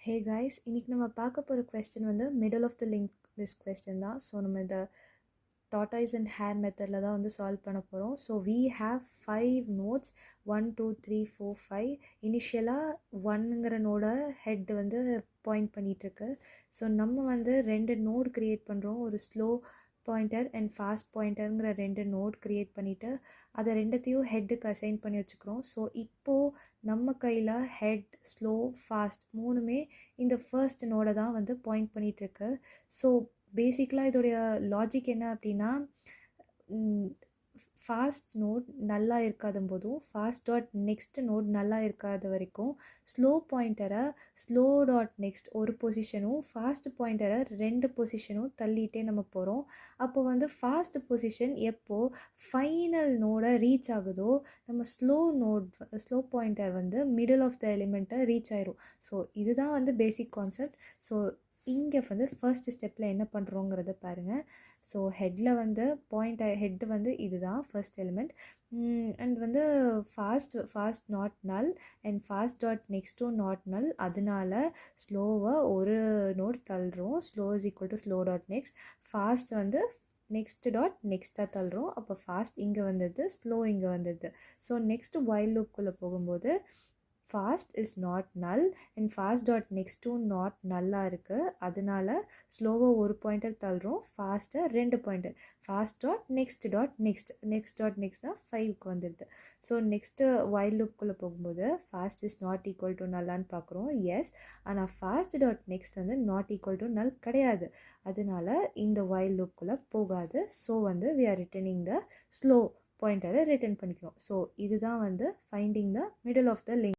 Hey guys, இன்னைக்கு நம்ம பார்க்க போகிற கொஸ்டின் வந்து middle of the link list question தான். ஸோ நம்ம இந்த டாட்டாய்ஸ் அண்ட் ஹேர் மெத்தடில் தான் வந்து சால்வ் பண்ண போகிறோம். So we have 5 nodes 1 2 3 4 5. இனிஷியலாக 1ங்கிற நோட ஹெட் வந்து பாயிண்ட் பண்ணிகிட்ருக்கு. ஸோ நம்ம வந்து 2 நோட் க்ரியேட் பண்ணுறோம். ஒரு ஸ்லோ பாயிண்டர் அண்ட் ஃபாஸ்ட் பாயிண்டருங்கிற 2 நோட் க்ரியேட் பண்ணிவிட்டு அதை ரெண்டுத்தையும் ஹெட்டுக்கு அசைன் பண்ணி வச்சுக்கிறோம். ஸோ இப்போது நம்ம கையில் ஹெட், ஸ்லோ, ஃபாஸ்ட் மூணுமே இந்த ஃபர்ஸ்ட் நோடை தான் வந்து பாயிண்ட் பண்ணிகிட்ருக்கு. ஸோ பேசிக்கலாக இதோடைய லாஜிக் என்ன அப்படின்னா, ஃபாஸ்ட் நோட் நல்லா இருக்காத போதும் ஃபாஸ்ட் டாட் நெக்ஸ்ட் நோட் நல்லா இருக்காத வரைக்கும் ஸ்லோ பாயிண்டரை ஸ்லோ டாட் நெக்ஸ்ட் ஒரு பொசிஷனும் ஃபாஸ்ட் பாயிண்டரை 2 பொசிஷனும் தள்ளிகிட்டே நம்ம போகிறோம். அப்போ வந்து ஃபாஸ்ட் பொசிஷன் எப்போது ஃபைனல் நோடை ரீச் ஆகுதோ நம்ம ஸ்லோ பாயிண்டர் வந்து மிடில் ஆஃப் த எலிமெண்ட்டை ரீச் ஆயிரும். ஸோ இதுதான் வந்து பேசிக் கான்செப்ட். ஸோ இங்கே வந்து ஃபர்ஸ்ட் ஸ்டெப்பில் என்ன பண்ணுறோங்கிறத பாருங்கள். ஸோ ஹெட்டில் வந்து ஹெட்டு வந்து இதுதான் ஃபர்ஸ்ட் எலிமெண்ட். அண்ட் வந்து fast not null and fast dot நெக்ஸ்ட்டும் நாட் நல். அதனால ஸ்லோவாக ஒரு நோட் தள்ளுறோம். Slow is equal to slow dot next. Fast வந்து நெக்ஸ்ட் டாட் நெக்ஸ்ட்டாக தள்ளுறோம். அப்போ ஃபாஸ்ட் இங்கே வந்தது, ஸ்லோ இங்கே வந்தது. ஸோ நெக்ஸ்ட் வைல் லூப்குள்ளே போகும்போது fast is not null and fast dot நெக்ஸ்ட்டும் நாட் நல்லாக இருக்குது. அதனால ஸ்லோவாக ஒரு பாயிண்டர் தள்ளுறோம், ஃபாஸ்ட்டை 2 pointer. Fast dot next dot நெக்ஸ்ட்னால் 5க்கு வந்துடுது. ஸோ நெக்ஸ்ட்டு வைல் லூப்குள்ளே போகும்போது fast is not equal to நல்லான்னு பார்க்குறோம். எஸ், ஆனால் ஃபாஸ்ட் டாட் நெக்ஸ்ட் வந்து நாட் ஈக்குவல் டு நல் கிடையாது. அதனால இந்த வைல் லூப்குள்ளே போகாது. ஸோ வந்து we are returning the slow பாயிண்டரை ரிட்டர்ன் பண்ணிக்கிறோம். ஸோ இதுதான் வந்து finding the middle of the link.